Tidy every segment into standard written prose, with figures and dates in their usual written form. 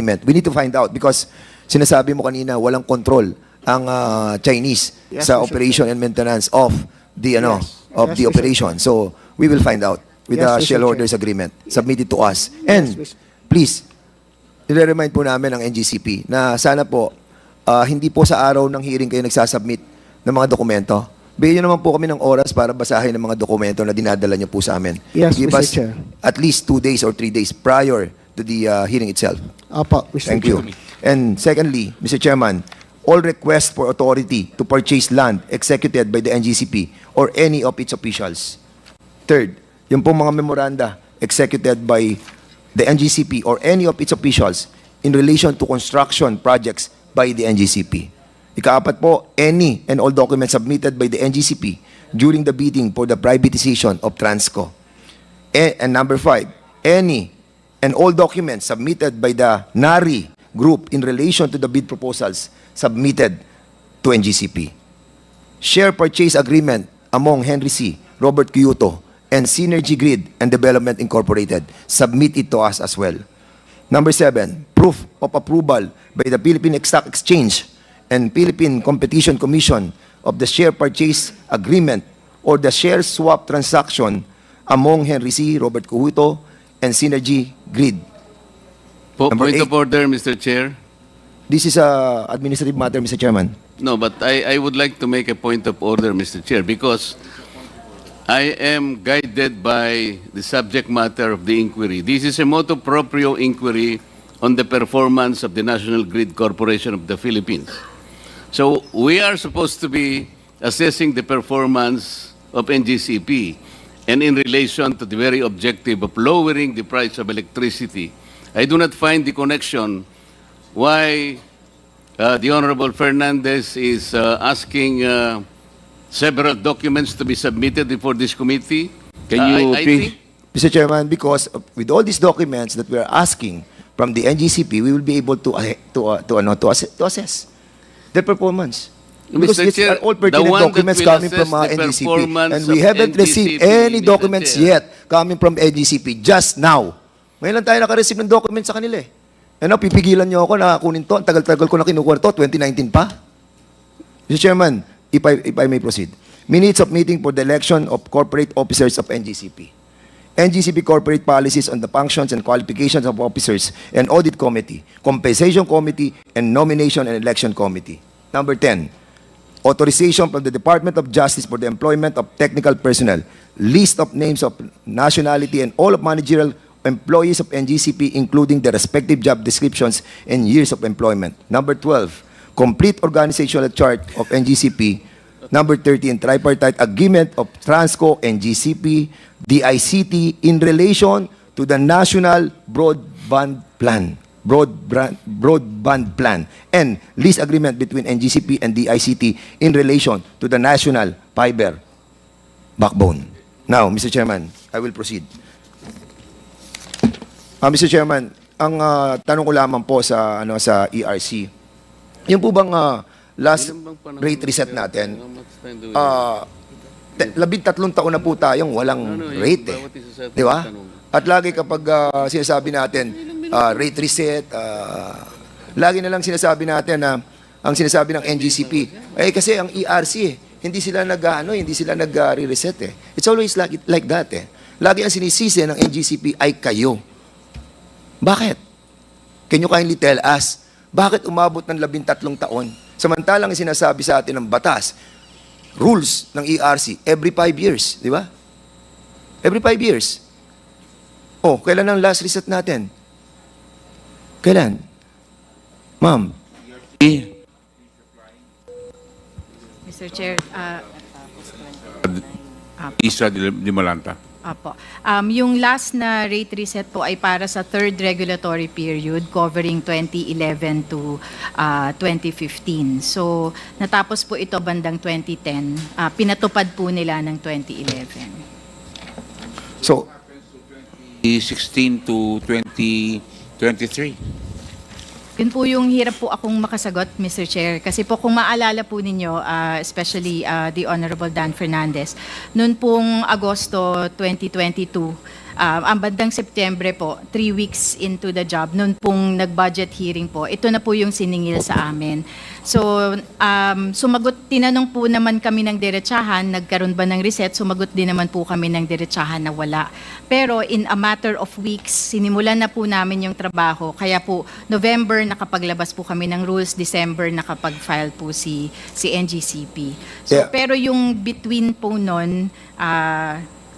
agreement. We need to find out because sinasabi mo kanina walang control ang Chinese sa operation and maintenance of the the operation. So we will find out with the shareholders agreement submitted to us. And please, i-remind po namin ang NGCP na sana po hindi po sa araw ng hearing kayo nagsasubmit ng mga dokumento. Bigyan nyo naman po kami ng oras para basahin ng mga dokumento na dinadala nyo po sa amin. Yes, Give Mr. us Chair. at least 2 days or 3 days prior to the hearing itself. Apo, Mr. Thank Chair. you. And secondly, Mr. Chairman, all requests for authority to purchase land executed by the NGCP or any of its officials. Third, yung pong mga memoranda executed by the NGCP or any of its officials in relation to construction projects by the NGCP. Ikaapat po, any and all documents submitted by the NGCP during the bidding for the privatization of Transco. And number 5, any and all documents submitted by the NARI group in relation to the bid proposals submitted to NGCP. Share purchase agreement among Henry C., Robert Kyoto, and Synergy Grid and Development Incorporated. Submit it to us as well. Number 7, proof of approval by the Philippine Stock Exchange and Philippine Competition Commission of the share purchase agreement or the share swap transaction among Henry C., Robert Kyoto, and Synergy Grid. Point of order, Mr. Chair. This is a administrative matter, Mr. Chairman. No, but I would like to make a point of order, Mr. Chair, because I am guided by the subject matter of the inquiry. This is a motu proprio inquiry on the performance of the National Grid Corporation of the Philippines. So we are supposed to be assessing the performance of NGCP, and in relation to the very objective of lowering the price of electricity, I do not find the connection why the Honorable Fernandez is asking several documents to be submitted before this committee. Can you I please? think Mr. Chairman, because with all these documents that we are asking from the NGCP, we will be able to assess their performance. Because Mr. these Chair, are all the pertinent one that documents will coming assess from the NGCP. performance And we of haven't received NGCP, any Mr. documents Chair. yet coming from NGCP just now. Ngayon lang tayo nakareceive ng documents sa kanila eh. Ano, pipigilan niyo ako na kunin to. Ang tagal-tagal ko na kinukuha to, 2019 pa. Mr. Chairman, if I may proceed. Minutes of meeting for the election of corporate officers of NGCP. NGCP corporate policies on the functions and qualifications of officers and audit committee, compensation committee, and nomination and election committee. Number 10, authorization from the Department of Justice for the employment of technical personnel, list of names of nationality and all of managerial employees of NGCP, including the respective job descriptions and years of employment. Number 12, complete organizational chart of NGCP. Number 13, tripartite agreement of Transco, NGCP, DICT in relation to the National Broadband Plan. Broadband Plan, and lease agreement between NGCP and DICT in relation to the National Fiber Backbone. Now, Mr. Chairman, I will proceed. Mr. Chairman, ang tanong ko lamang po sa ERC, yung po bang last rate reset natin, 13 taon na po tayong walang rate eh. Di ba? At lagi kapag sinasabi natin, rate reset, lagi na lang sinasabi natin na ang sinasabi ng NGCP, eh kasi ang ERC hindi sila nag-re-reset eh. It's always like that eh. Lagi ang sinisisi ng NGCP ay kayo. Bakit? Can you kindly tell us, bakit umabot ng 13 taon? Samantalang sinasabi sa atin ng batas, rules ng ERC, every 5 years, di ba? Every 5 years. Oh, kailan ang last reset natin? Kailan? Ma'am. Mr. Chair, Isa di Malanta. Apo. Yung last na rate reset po ay para sa third regulatory period covering 2011 to 2015. So, natapos po ito bandang 2010. Pinatupad po nila ng 2011. So, 2016 to 2023. Yun po yung hirap po akong makasagot, Mr. Chair. Kasi po kung maalala po ninyo, especially the Honorable Dan Fernandez, noon pong Agosto 2022, ang bandang Setyembre po, 3 weeks into the job, noon pong nag-budget hearing po, ito na po yung siningil sa amin. So, tinanong po naman kami ng diretsahan, nagkaroon ba ng reset, sumagot din naman po kami ng diretsahan na wala. Pero in a matter of weeks, sinimulan na po namin yung trabaho. Kaya po, November nakapaglabas po kami ng rules, December nakapag-file po si NGCP. So, Yeah. pero yung between po nun,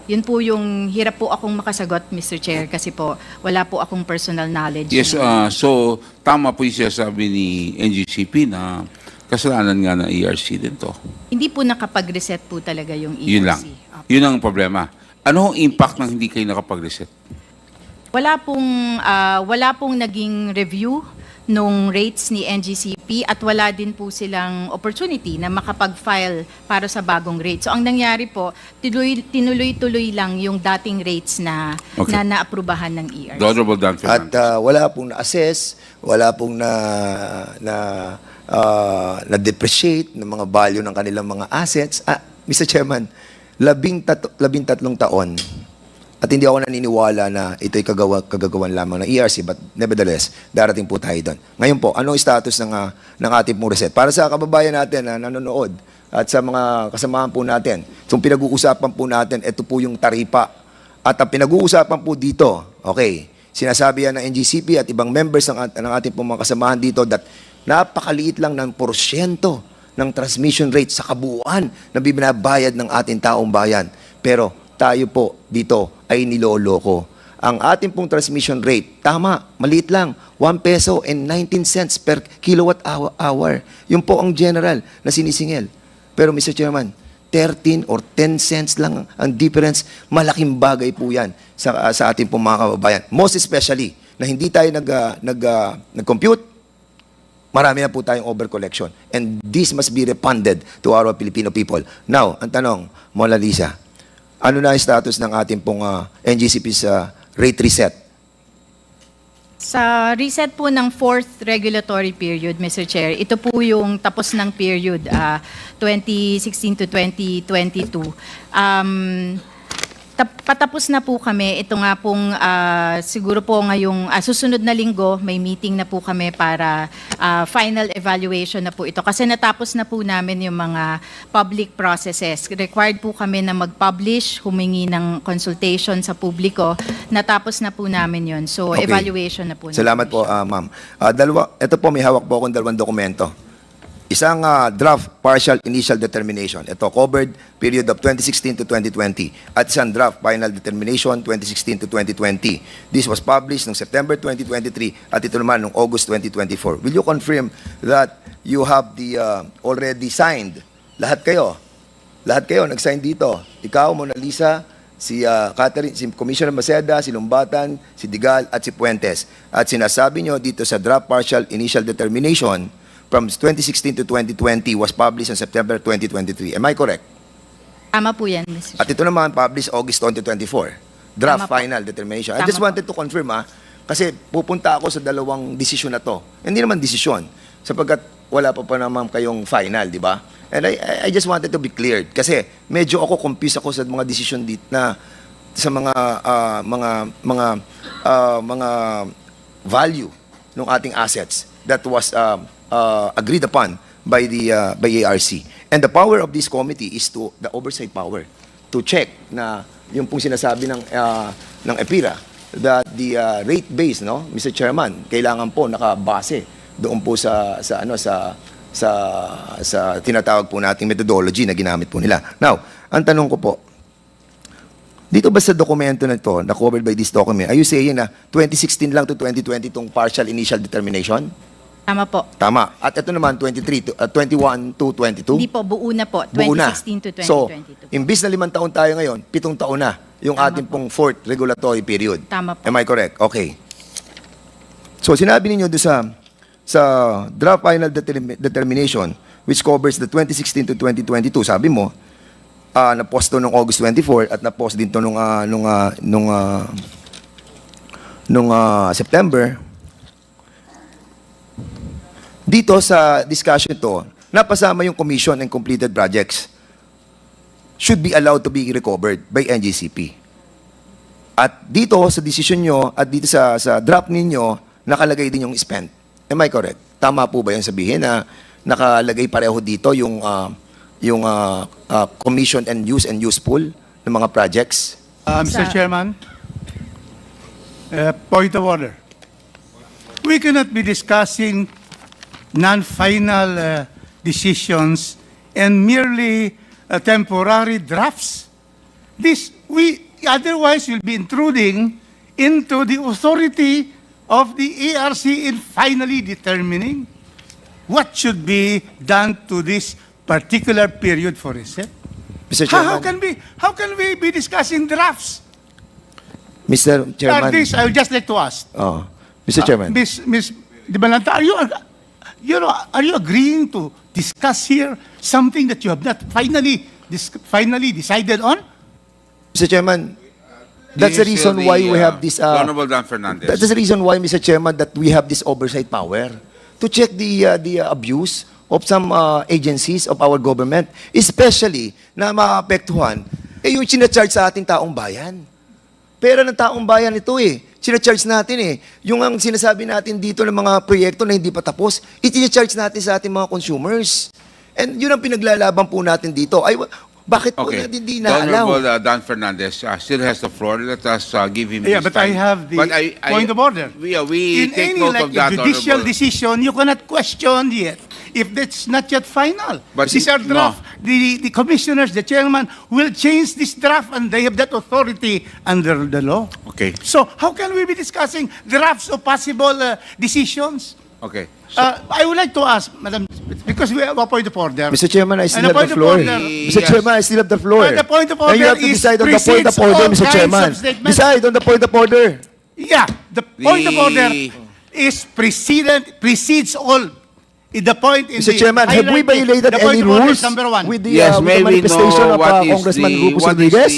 yun po yung hirap po akong makasagot, Mr. Chair, kasi po wala po akong personal knowledge. Yes, so tama po yung sinasabi ni NGCP na kasalanan nga ng ERC din to. Hindi po nakapag-reset po talaga yung ERC. Yun lang. Opo. Yun ang problema. Ano ang impact ng hindi kayo nakapag-reset? Wala pong naging review nung rates ni NGCP at wala din po silang opportunity na makapag-file para sa bagong rate. So ang nangyari po, tinuloy-tuloy lang yung dating rates na Okay. na naaprubahan ng ERC. The Honorable Dan At Fernandez. wala pong na-assess, wala pong na-depreciate ng mga value ng kanilang mga assets. Mr. Chairman, 13 taon at hindi ako naniniwala na ito'y kagagawan lamang ng ERC, but nevertheless, darating po tayo doon. Ngayon po, anong status ng ating pong reset? Para sa kababayan natin na nanonood at sa mga kasamahan po natin, itong pinag-uusapan po natin, ito po yung taripa. At ang pinag-uusapan po dito, okay, sinasabi yan ng NGCP at ibang members ng ating pong mga kasamahan dito that napakaliit lang ng porsyento ng transmission rate sa kabuuan na binabayad ng ating taong bayan. Pero tayo po dito ay niloloko. Ang ating pong transmission rate, tama, maliit lang, 1 peso and 19 cents per kilowatt hour. Yun po ang general na sinisingil. Pero Mr. Chairman, 13 or 10 cents lang ang difference. Malaking bagay po yan sa ating pong mga kababayan. Most especially, na hindi tayo nag-compute, marami na po tayong overcollection. And this must be refunded to our Filipino people. Now, ang tanong, Mona Lisa, ano na ang status ng ating pong NGCP's rate reset? Sa reset po ng 4th regulatory period, Mr. Chair, ito po yung tapos ng period, 2016 to 2022. Patapos na po kami. Ito nga pong siguro po ngayong susunod na linggo, may meeting na po kami para final evaluation na po ito. Kasi natapos na po namin yung mga public processes. Required po kami na mag-publish, humingi ng consultation sa publiko. Natapos na po namin yun. So, Okay. evaluation na po. Salamat po, ma'am. Ito po, may hawak po akong 2 dokumento. Isang draft partial initial determination. Ito, covered period of 2016 to 2020. At isang draft final determination 2016 to 2020. This was published noong September 2023 at ito naman noong August 2024. Will you confirm that you have the already signed? Lahat kayo nag-sign dito. Ikaw, Mona Lisa, si Catherine, si Commissioner Maceda, si Lumbatan, si Digal at si Puentes. At sinasabi nyo dito sa draft partial initial determination from 2016 to 2020 was published on September 2023. Am I correct? Tama po yan, Mr. At Chair. ito naman published August 2024. Draft Tama po. final determination. I Tama just po. wanted to confirm kasi pupunta ako sa 2 desisyon na to. Hindi naman desisyon sapagkat wala pa naman kayong final, di ba? And I just wanted to be cleared kasi medyo ako confused ako sa mga desisyon dito na sa mga value ng ating assets that was agreed upon by ARC. And the power of this committee is the oversight power to check na yung pong sinasabi ng EPIRA that the rate base, no, Mr. Chairman, kailangan po nakabase doon po sa tinatawag po nating methodology na ginamit po nila. Now, ang tanong ko po, dito ba sa dokumento na ito, na covered by this document, are you saying na 2016 lang to 2020 itong partial initial determination? Tama po. Tama. At ito naman, 21 to 22? Hindi po, buo na po. Buo na. 2016 to 2022. So, imbis na 5 taon tayo ngayon, 7 taon na yung Tama ating po. pong 4th regulatory period. Tama po. Am I correct? Okay. So, sinabi ninyo doon sa draft final determination which covers the 2016 to 2022, sabi mo, na-post to noong August 24 at na-post din to nung September. Dito sa discussion to, napasama yung commission and completed projects should be allowed to be recovered by NGCP. At dito sa decision nyo at dito sa draft ninyo, nakalagay din yung spent. Am I correct? Tama po ba yung sabihin na nakalagay pareho dito yung commission and useful ng mga projects? Mr. Chairman, point of order. We cannot be discussing non-final decisions and merely temporary drafts. Otherwise will be intruding into the authority of the ARC in finally determining what should be done to this particular period for reset. Mr. How Chairman, can we be discussing drafts? Mr. Chairman, This, I would just like to ask. Mr. Chairman, Miss Di Balanta, are you agreeing to discuss here something that you have not finally decided on? Mr. Chairman, that's the This is reason why we have this. Honorable Dan Fernandez. That's the reason why, Mr. Chairman, that we have this oversight power to check the abuse of some agencies of our government, especially na maapektuhan yung sinacharge sa ating taong bayan. Pera ng taong bayan ito sinacharge natin Yung ang sinasabi natin dito ng mga proyekto na hindi pa tapos, itinacharge natin sa ating mga consumers. And yun ang pinaglalaban po natin dito. Bakit po Okay. natin hindi The Honorable naalaw? Dan Fernandez still has the floor. Let us give him Yeah, his but I time. have the But point of order. We In take any note like of that, judicial Honorable. decision, you cannot question yet if that's not yet final. But These are no. draft. The commissioners, the chairman, will change this draft and they have that authority under the law. Okay. So how can we be discussing drafts of possible decisions? Okay. I would like to ask, Madam, because we have a point of order. Mr. Chairman, I still And have the the point of floor. order- Mr. Yes. Chairman, I still have the floor. The point of And you order have to is decide on the point of precedes order, all Mr. kinds Chairman. of statements. Decide on the point of order. Yeah, the point of The- order is precedes all. The point in Mr. the Chairman, have we highlighted- violated the point any of order rules is number one. with the, Yes, with may the we manifestation know of what is Congressman the Rufus what is Rodriguez?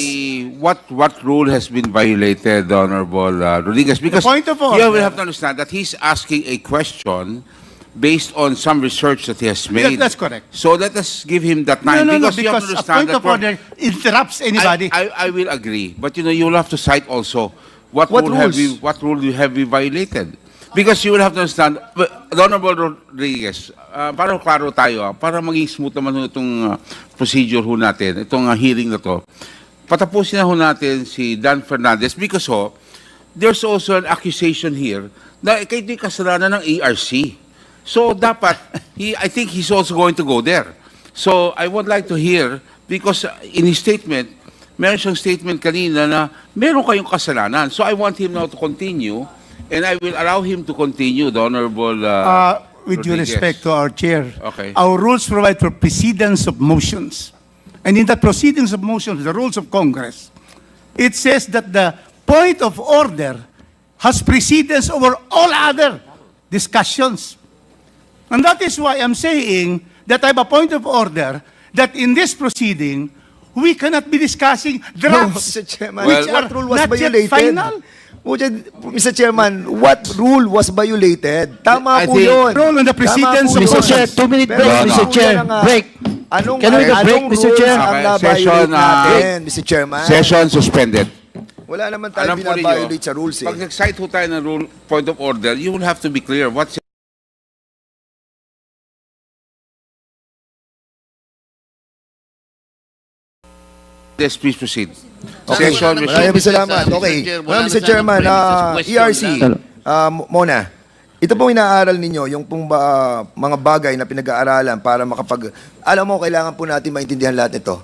what rule has been violated, Honorable Rodriguez? Because point of order. you will have to understand that he's asking a question based on some research that he has made. That's correct. So let us give him that No, time no, no, because you have to because a understand point that of order interrupts anybody. I will agree, but you will have to cite also what What rule have rules? we have we violated. Because you will have to understand, Honorable Rodriguez, para klaro tayo, para maging smooth naman itong procedure ho natin, itong hearing na to, patapusin na ho natin si Dan Fernandez because there's also an accusation here na kayo ito'y kasalanan ng ARC. So dapat, I think he's also going to go there. So I would like to hear, because in his statement, meron siyang statement kanina na meron kayong kasalanan. So I want him now to continue. And I will allow him to continue, the Honorable With due Rodriguez. respect to our chair, Okay. our rules provide for precedence of motions. And in the proceedings of motions, the rules of Congress, it says that the point of order has precedence over all other discussions. And that is why I'm saying that I have a point of order that in this proceeding, we cannot be discussing drafts Mr. Chairman, which what are rule was not yet violated? final. Mr. Chairman, what rule was violated? Tama I po think- yun. Rule on the precedence Tama po of yun. Mr. Chair, 2-minute Pero break, ano Mr. po Chair. yan ang, Break. Anong, Can we have a break, anong Mr. rules Chair? ang Okay, na-violate session, natin, Mr. Chairman? Session suspended. Wala naman tayo Alam po ninyo, binabiolate sa rules pag nag-cite ho tayo ng rule, point of order, you will have to be clear what's Yes, please proceed. Okay. Session Maraming resumed. salamat. Mr. Okay. Chair, wala Maraming na Mr. sana Chairman, premises question ERC, lang. Mona, ito pong inaaral ninyo, yung pong mga bagay na pinag-aaralan para alam mo, kailangan po natin maintindihan lahat nito.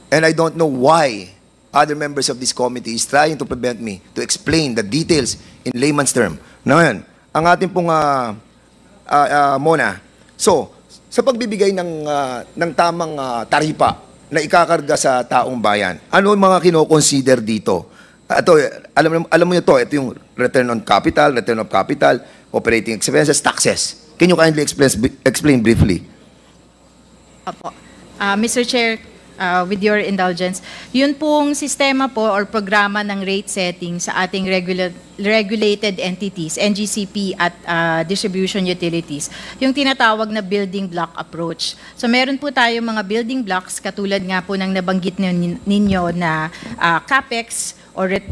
And I don't know why other members of this committee is trying to prevent me to explain the details in layman's term. Ngayon, ang ating pong Mona, so, sa pagbibigay ng tamang taripa na ikakarga sa taong bayan, ano yung mga kino-consider dito? Ito, alam mo ito yung return on capital, return of capital, operating expenses, taxes. Can you kindly explain briefly? Opo. Mr. Chair, with your indulgence, yun pong sistema po or programa ng rate setting sa ating regulated entities, NGCP at distribution utilities, yung tinatawag na building block approach. So meron po tayo mga building blocks katulad nga po ng nabanggit ninyo na CAPEX,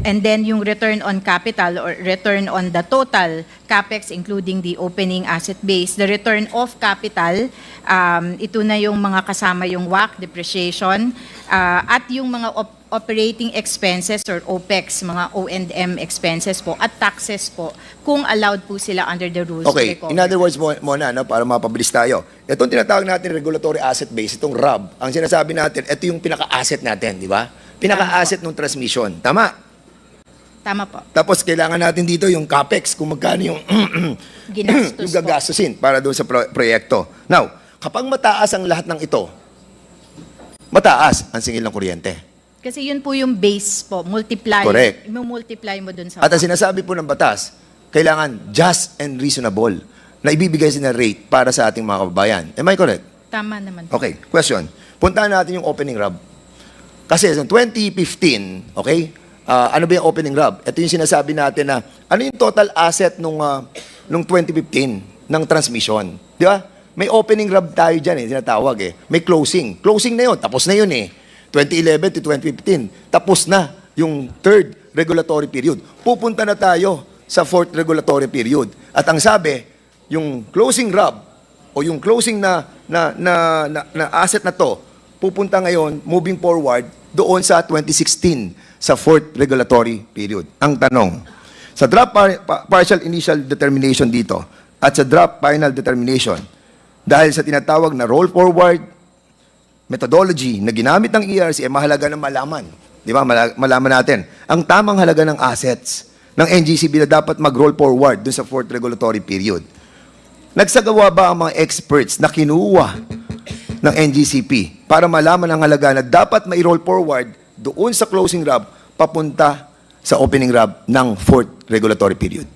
and then yung return on capital or return on the total capex including the opening asset base, the return of capital, ito na yung mga kasama yung WACC, depreciation, at yung mga operating expenses or OPEX, mga O&M expenses po at taxes po kung allowed po sila under the rules of Okay, recovery. in other words, muna, no, para mapabilis tayo. Itong tinatawag natin regulatory asset base, itong RAB, ang sinasabi natin, ito yung pinaka-asset natin, di ba? Pinaka-asset ng transmission. Tama. Tama po. Tapos kailangan natin dito yung CAPEX, kung magkano yung, Ginastos yung po. gagastusin para doon sa proyekto. Now, kapag mataas ang lahat ng ito, mataas ang singil ng kuryente. Kasi yun po yung base po, multiply. Correct. Multiply mo dun sa At ang WACC. sinasabi po ng batas, kailangan just and reasonable na ibibigay na rate para sa ating mga kababayan. Am I correct? Tama naman po. Okay, question. Puntahan natin yung opening RAB. Kasi sa 2015, okay, ano ba yung opening RAB? Ito yung sinasabi natin na ano yung total asset nung 2015 ng transmission. Di ba? May opening RAB tayo dyan tinatawag May closing. Closing na yun, tapos na yun 2011 to 2015, tapos na yung third regulatory period. Pupunta na tayo sa fourth regulatory period. At ang sabi, yung closing RAB o yung closing na asset na to, pupunta ngayon, moving forward, doon sa 2016, sa fourth regulatory period. Ang tanong, sa draft partial initial determination dito at sa draft final determination, dahil sa tinatawag na roll forward methodology na ginamit ng ERC, mahalaga na malaman. Di ba? Malaman natin ang tamang halaga ng assets ng NGCP na dapat mag-roll forward doon sa fourth regulatory period. Nagsagawa ba ang mga experts na kinuha ng NGCP para malaman ang halaga na dapat mai-roll forward doon sa closing RAB papunta sa opening RAB ng fourth regulatory period?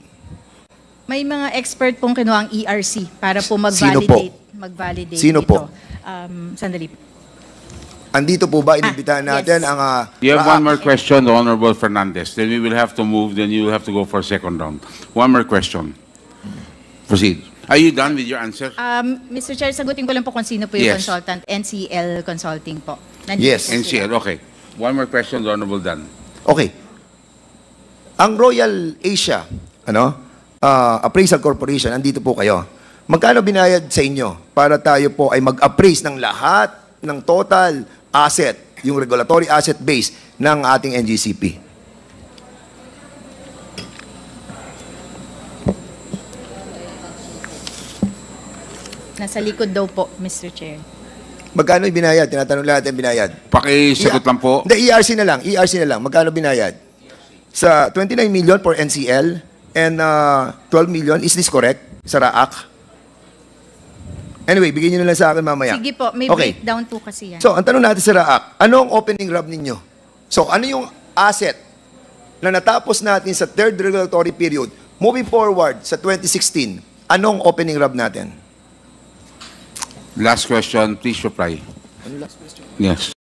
May mga expert pong kinuha ang ERC para po Sino po? mag-validate Sino dito. po? Sandali. Andito po ba, inibitahan natin yes. ang... You have one more question, the Honorable Fernandez. Then we will have to move, then you will have to go for a second round. One more question. Proceed. Are you done with your answer? Mr. Chair, sagutin ko lang po kung sino po yung Yes. consultant. NCL Consulting po. Nandito Yes. po sila. NCL, okay. One more question, the Honorable Dan. Okay. Ang Royal Asia, Appraisal Corporation, andito po kayo. Magkano binayad sa inyo para tayo po ay mag-appraise ng lahat ng total asset, yung regulatory asset base ng ating NGCP? Nasa likod daw po, Mr. Chair. Magkano yung binayad? Tinatanong lahat yung binayad. Pakisagot lang po. Hindi, ERC na lang. ERC na lang. Magkano binayad? Sa 29 million for NCL and 12 million. Is this correct? Sa RAAC? Anyway, bigyan nyo na lang sa akin mamaya. Sige po, may Okay. breakdown po kasi yan. So, ang tanong natin sa RAAC, ano ang opening RAB ninyo? So, ano yung asset na natapos natin sa third regulatory period, moving forward sa 2016, anong opening RAB natin? Last question, please reply. Ano last question? Yes.